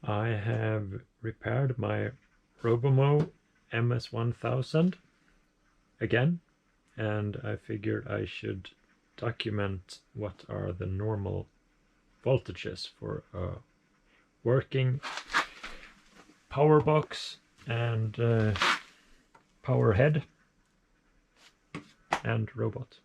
I have repaired my Robomow MS1000 again, and I figured I should document what are the normal voltages for a working power box and power head and robot.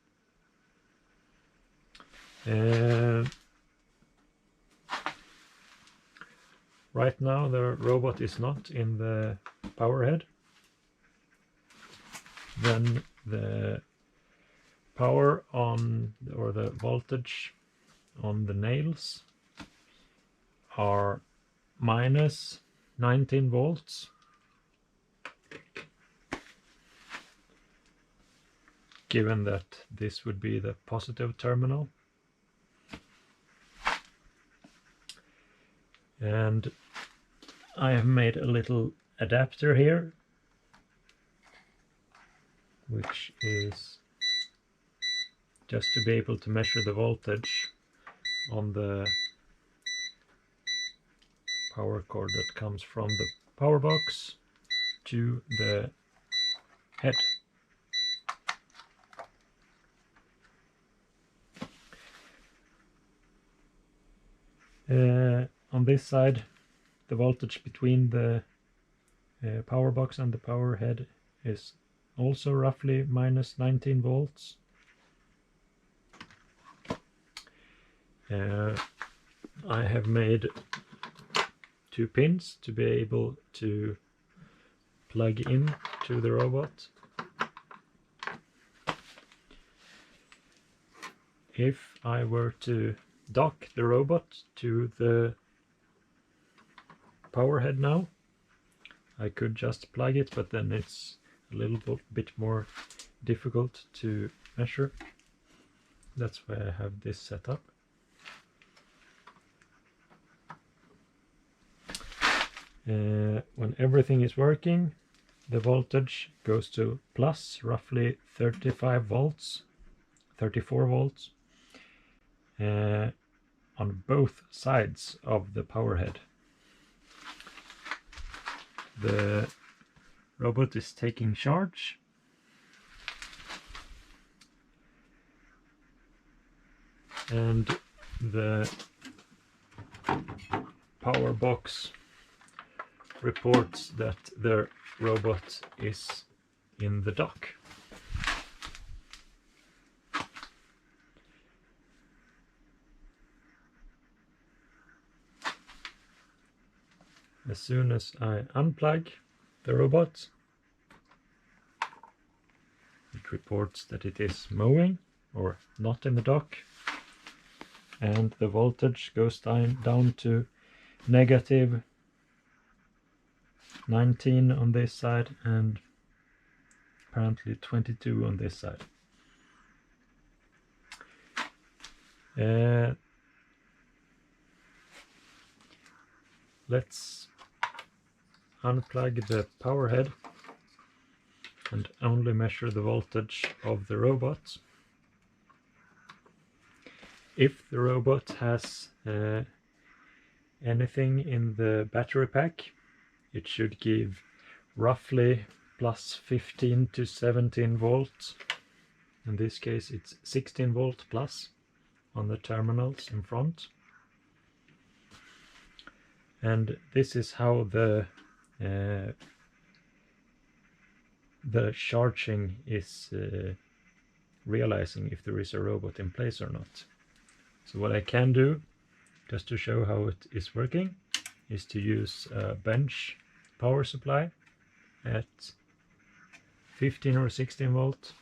Right now the robot is not in the power head. Then the power on, or the voltage on the nails are minus 19 volts. Given that this would be the positive terminal. And I have made a little adapter here, which is just to be able to measure the voltage on the power cord that comes from the power box to the head. On this side, the voltage between the power box and the power head is also roughly minus 19 volts. I have made 2 pins to be able to plug in to the robot. If I were to dock the robot to the power head now, I could just plug it, but then it's a little bit more difficult to measure. That's why I have this set up. When everything is working, the voltage goes to plus roughly 35 volts, 34 volts on both sides of the power head. The robot is taking charge. And the power box reports that the robot is in the dock. As soon as I unplug the robot, it reports that it is mowing or not in the dock, and the voltage goes down to negative 19 on this side and apparently 22 on this side. Let's unplug the power head and only measure the voltage of the robot. If the robot has anything in the battery pack, it should give roughly plus 15 to 17 volts. In this case it's 16 volt plus on the terminals in front. And this is how the charging is realizing if there is a robot in place or not. So what I can do, just to show how it is working, is to use a bench power supply at 15 or 16 volt.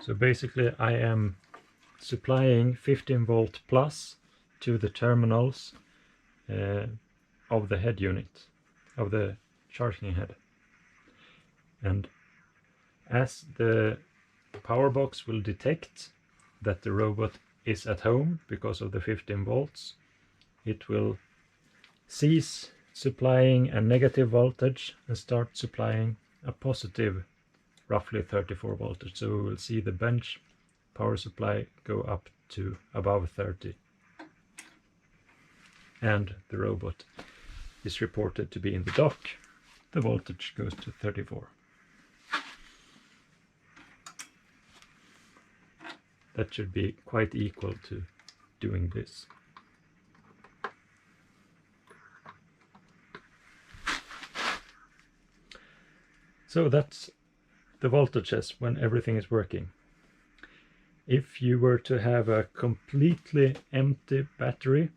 So basically I am supplying 15 volt plus to the terminals of the head unit, of the charging head. And as the power box will detect that the robot is at home because of the 15 volts, it will cease supplying a negative voltage and start supplying a positive, roughly 34 voltage. So we will see the bench power supply go up to above 30. And the robot is reported to be in the dock. The voltage goes to 34. That should be quite equal to doing this. So that's the voltages when everything is working. If you were to have a completely empty battery,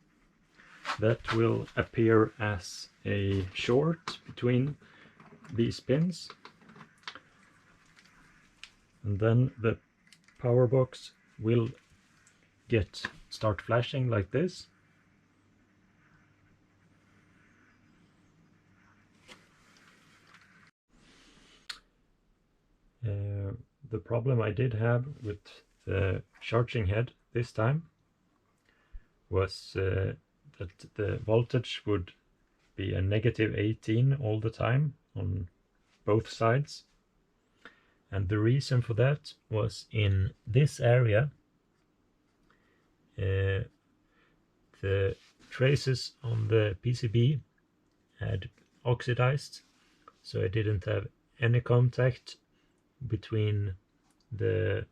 that will appear as a short between these pins, and then the power box will start flashing like this. The problem I did have with the charging head this time was that the voltage would be a negative 18 all the time on both sides. And the reason for that was in this area, the traces on the PCB had oxidized, so I didn't have any contact between the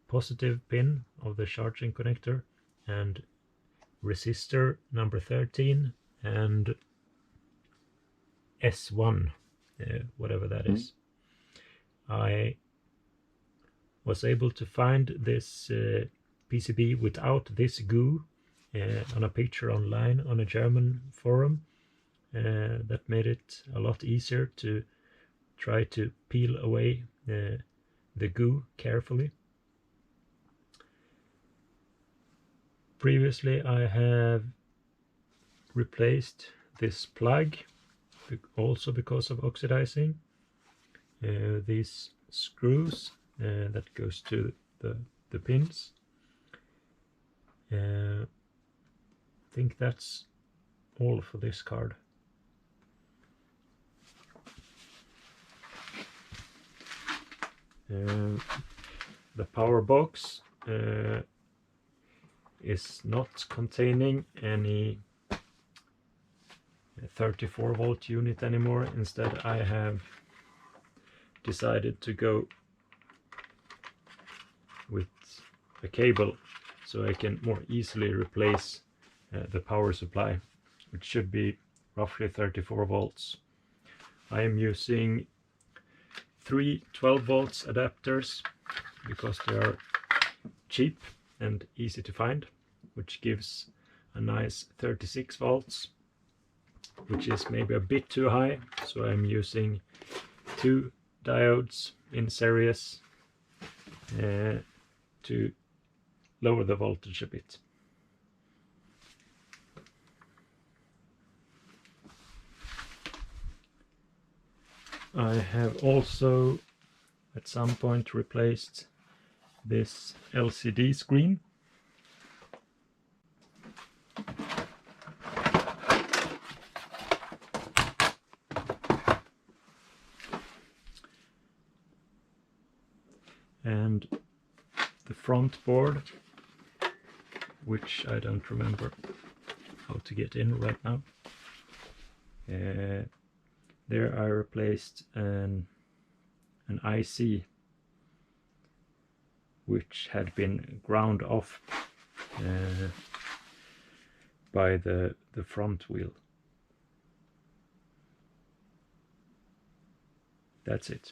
positive pin of the charging connector and resistor number 13 and S1, whatever that is. I was able to find this PCB without this goo on a picture online on a German forum. That made it a lot easier to try to peel away the goo carefully. Previously I have replaced this plug also because of oxidizing. These screws that goes to the pins. I think that's all for this card. The power box is not containing any 34 volt unit anymore. Instead I have decided to go with a cable so I can more easily replace the power supply, which should be roughly 34 volts. I am using 3 12 volts adapters because they are cheap and easy to find, which gives a nice 36 volts, which is maybe a bit too high, so I'm using 2 diodes in series to lower the voltage a bit. I have also at some point replaced this LCD screen. And the front board, which I don't remember how to get in right now. There I replaced an IC which had been ground off by the front wheel. That's it.